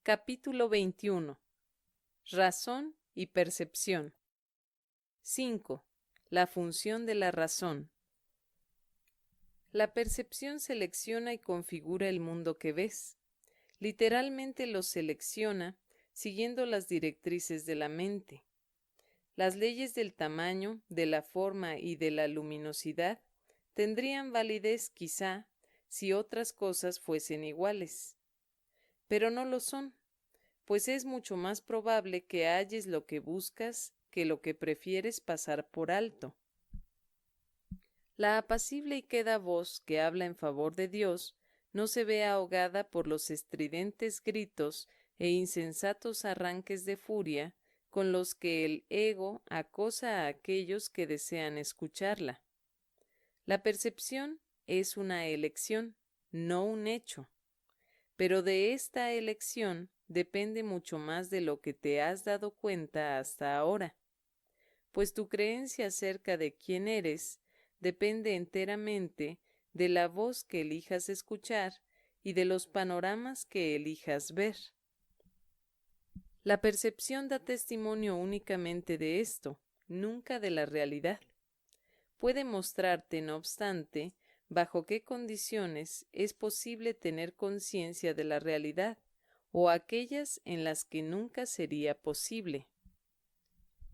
Capítulo 21. Razón y percepción. 5. La función de la razón. La percepción selecciona y configura el mundo que ves. Literalmente lo selecciona siguiendo las directrices de la mente. Las leyes del tamaño, de la forma y de la luminosidad tendrían validez quizá si otras cosas fuesen iguales. Pero no lo son, pues es mucho más probable que halles lo que buscas que lo que prefieres pasar por alto. La apacible y queda voz que habla en favor de Dios no se ve ahogada por los estridentes gritos e insensatos arranques de furia con los que el ego acosa a aquellos que desean escucharla. La percepción es una elección, no un hecho, pero de esta elección depende mucho más de lo que te has dado cuenta hasta ahora, pues tu creencia acerca de quién eres depende enteramente de la voz que elijas escuchar y de los panoramas que elijas ver. La percepción da testimonio únicamente de esto, nunca de la realidad. Puede mostrarte, no obstante, bajo qué condiciones es posible tener conciencia de la realidad, o aquellas en las que nunca sería posible.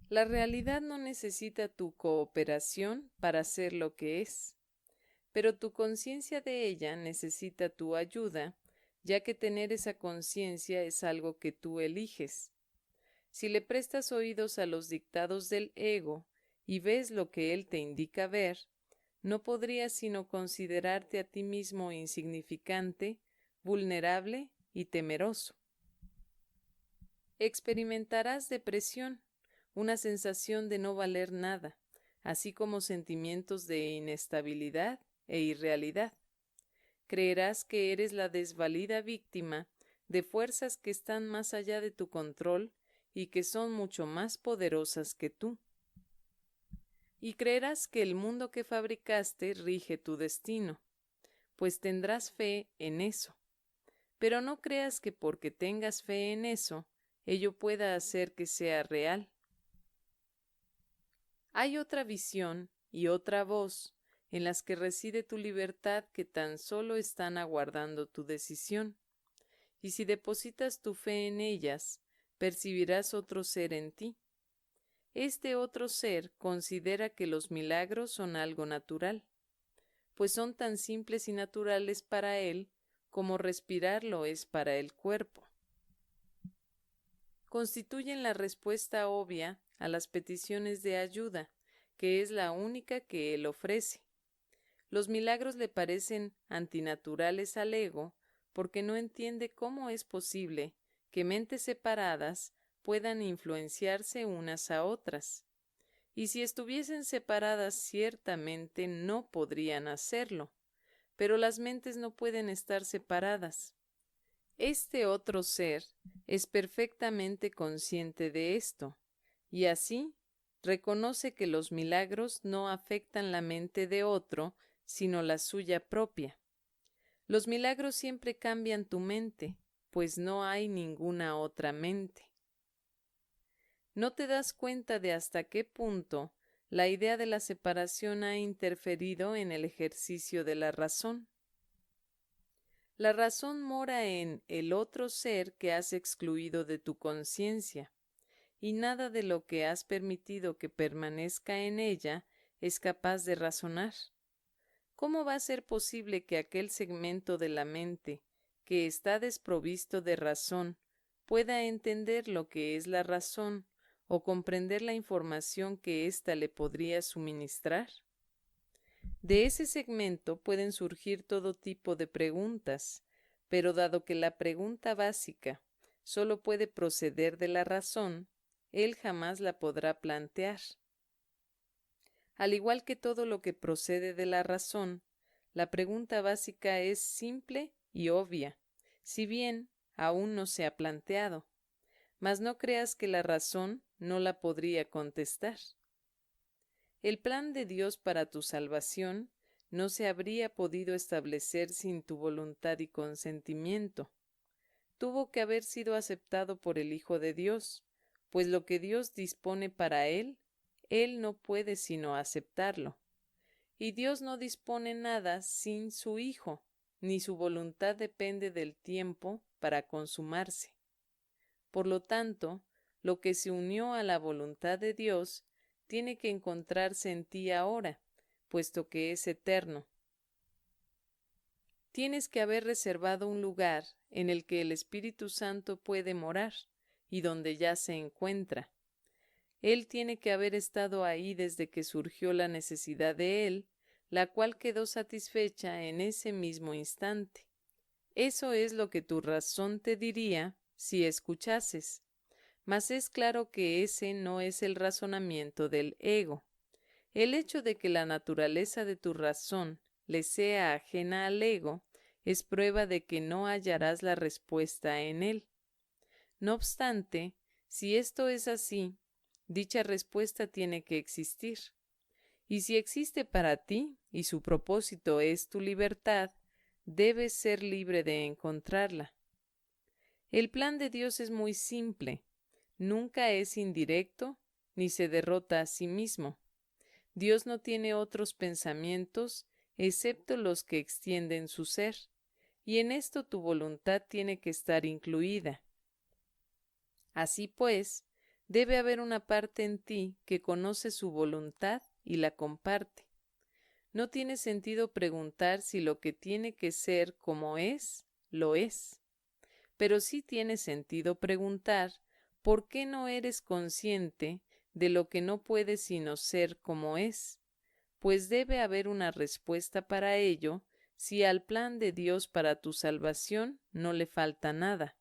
La realidad no necesita tu cooperación para ser lo que es, pero tu conciencia de ella necesita tu ayuda, ya que tener esa conciencia es algo que tú eliges. Si le prestas oídos a los dictados del ego y ves lo que él te indica ver, no podrías sino considerarte a ti mismo insignificante, vulnerable y temeroso. Experimentarás depresión, una sensación de no valer nada, así como sentimientos de inestabilidad e irrealidad. Creerás que eres la desvalida víctima de fuerzas que están más allá de tu control y que son mucho más poderosas que tú. Y creerás que el mundo que fabricaste rige tu destino, pues tendrás fe en eso. Pero no creas que porque tengas fe en eso, ello pueda hacer que sea real. Hay otra visión y otra voz en las que reside tu libertad que tan solo están aguardando tu decisión. Y si depositas tu fe en ellas, percibirás otro ser en ti. Este otro ser considera que los milagros son algo natural, pues son tan simples y naturales para él como respirar lo es para el cuerpo. Constituyen la respuesta obvia a las peticiones de ayuda, que es la única que él ofrece. Los milagros le parecen antinaturales al ego porque no entiende cómo es posible que mentes separadas puedan influenciarse unas a otras. Y si estuviesen separadas, ciertamente no podrían hacerlo, pero las mentes no pueden estar separadas. Este otro ser es perfectamente consciente de esto, y así reconoce que los milagros no afectan la mente de otro, sino la suya propia. Los milagros siempre cambian tu mente, pues no hay ninguna otra mente. ¿No te das cuenta de hasta qué punto la idea de la separación ha interferido en el ejercicio de la razón? La razón mora en el otro ser que has excluido de tu conciencia, y nada de lo que has permitido que permanezca en ella es capaz de razonar. ¿Cómo va a ser posible que aquel segmento de la mente que está desprovisto de razón pueda entender lo que es la razón o comprender la información que ésta le podría suministrar? De ese segmento pueden surgir todo tipo de preguntas, pero dado que la pregunta básica solo puede proceder de la razón, él jamás la podrá plantear. Al igual que todo lo que procede de la razón, la pregunta básica es simple y obvia, si bien aún no se ha planteado, mas no creas que la razón no la podría contestar. El plan de Dios para tu salvación no se habría podido establecer sin tu voluntad y consentimiento. tuvo que haber sido aceptado por el Hijo de Dios, pues lo que Dios dispone para él, él no puede sino aceptarlo. Y Dios no dispone nada sin su Hijo, ni su voluntad depende del tiempo para consumarse. Por lo tanto, lo que se unió a la voluntad de Dios tiene que encontrarse en ti ahora, puesto que es eterno. Tienes que haber reservado un lugar en el que el Espíritu Santo puede morar y donde ya se encuentra. Él tiene que haber estado ahí desde que surgió la necesidad de él, la cual quedó satisfecha en ese mismo instante. Eso es lo que tu razón te diría si escuchases. Mas es claro que ese no es el razonamiento del ego. El hecho de que la naturaleza de tu razón le sea ajena al ego es prueba de que no hallarás la respuesta en él. No obstante, si esto es así, dicha respuesta tiene que existir. Y si existe para ti y su propósito es tu libertad, debes ser libre de encontrarla. El plan de Dios es muy simple, nunca es indirecto ni se derrota a sí mismo. Dios no tiene otros pensamientos excepto los que extienden su ser, y en esto tu voluntad tiene que estar incluida. Así pues, debe haber una parte en ti que conoce su voluntad y la comparte. No tiene sentido preguntar si lo que tiene que ser como es, lo es. Pero sí tiene sentido preguntar por qué no eres consciente de lo que no puede sino ser como es, pues debe haber una respuesta para ello si al plan de Dios para tu salvación no le falta nada.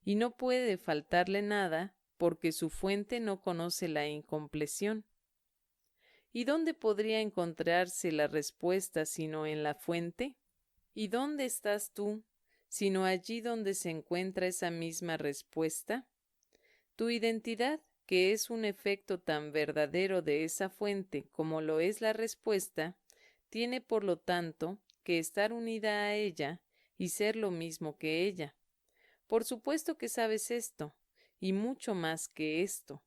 Y no puede faltarle nada porque su fuente no conoce la incompleción. ¿Y dónde podría encontrarse la respuesta sino en la fuente? ¿Y dónde estás tú, sino allí donde se encuentra esa misma respuesta? Tu identidad, que es un efecto tan verdadero de esa fuente como lo es la respuesta, tiene por lo tanto que estar unida a ella y ser lo mismo que ella. Por supuesto que sabes esto, y mucho más que esto,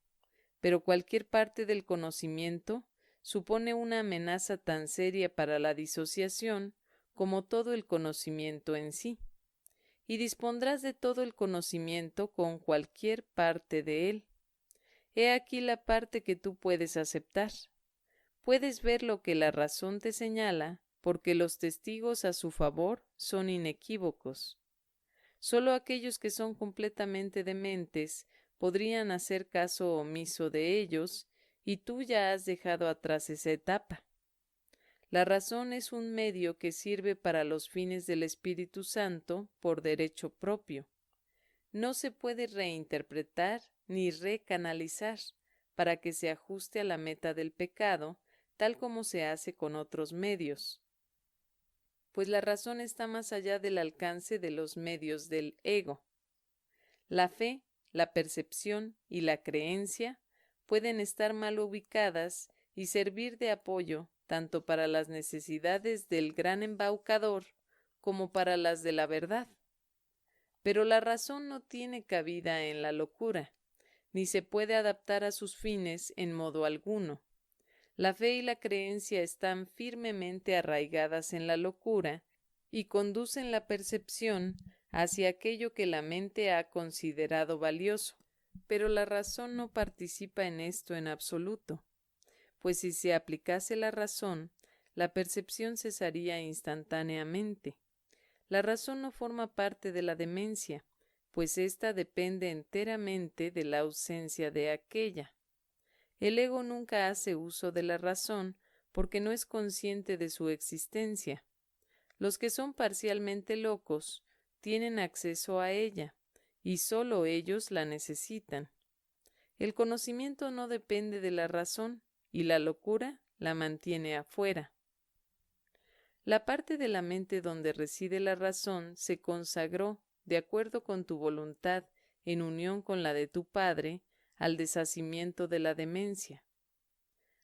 pero cualquier parte del conocimiento supone una amenaza tan seria para la disociación como todo el conocimiento en sí, y dispondrás de todo el conocimiento con cualquier parte de él. He aquí la parte que tú puedes aceptar. Puedes ver lo que la razón te señala, porque los testigos a su favor son inequívocos. Solo aquellos que son completamente dementes podrían hacer caso omiso de ellos, y tú ya has dejado atrás esa etapa. La razón es un medio que sirve para los fines del Espíritu Santo por derecho propio. No se puede reinterpretar ni recanalizar para que se ajuste a la meta del pecado, tal como se hace con otros medios, pues la razón está más allá del alcance de los medios del ego. La fe, la percepción y la creencia pueden estar mal ubicadas y servir de apoyo tanto para las necesidades del gran embaucador como para las de la verdad. Pero la razón no tiene cabida en la locura, ni se puede adaptar a sus fines en modo alguno. La fe y la creencia están firmemente arraigadas en la locura y conducen la percepción hacia aquello que la mente ha considerado valioso. Pero la razón no participa en esto en absoluto, pues si se aplicase la razón, la percepción cesaría instantáneamente. La razón no forma parte de la demencia, pues ésta depende enteramente de la ausencia de aquella. El ego nunca hace uso de la razón porque no es consciente de su existencia. Los que son parcialmente locos tienen acceso a ella, y sólo ellos la necesitan. El conocimiento no depende de la razón, y la locura la mantiene afuera. La parte de la mente donde reside la razón se consagró, de acuerdo con tu voluntad, en unión con la de tu Padre, al deshacimiento de la demencia.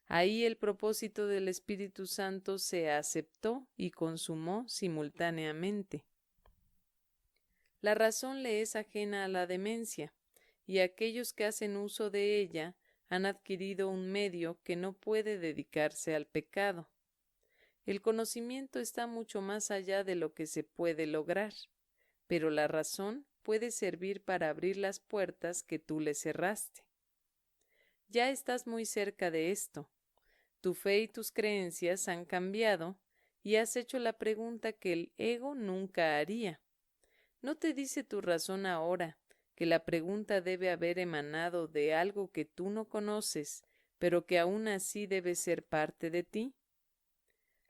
Ahí el propósito del Espíritu Santo se aceptó y consumó simultáneamente. La razón le es ajena a la demencia, y aquellos que hacen uso de ella han adquirido un medio que no puede dedicarse al pecado. El conocimiento está mucho más allá de lo que se puede lograr, pero la razón puede servir para abrir las puertas que tú le cerraste. Ya estás muy cerca de esto. Tu fe y tus creencias han cambiado y has hecho la pregunta que el ego nunca haría. ¿No te dice tu razón ahora que la pregunta debe haber emanado de algo que tú no conoces, pero que aún así debe ser parte de ti?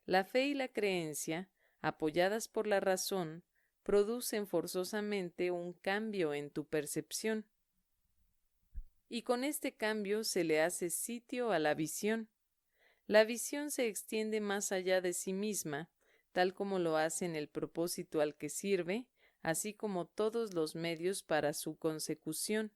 La fe y la creencia, apoyadas por la razón, producen forzosamente un cambio en tu percepción. Y con este cambio se le hace sitio a la visión. La visión se extiende más allá de sí misma, tal como lo hace en el propósito al que sirve, así como todos los medios para su consecución.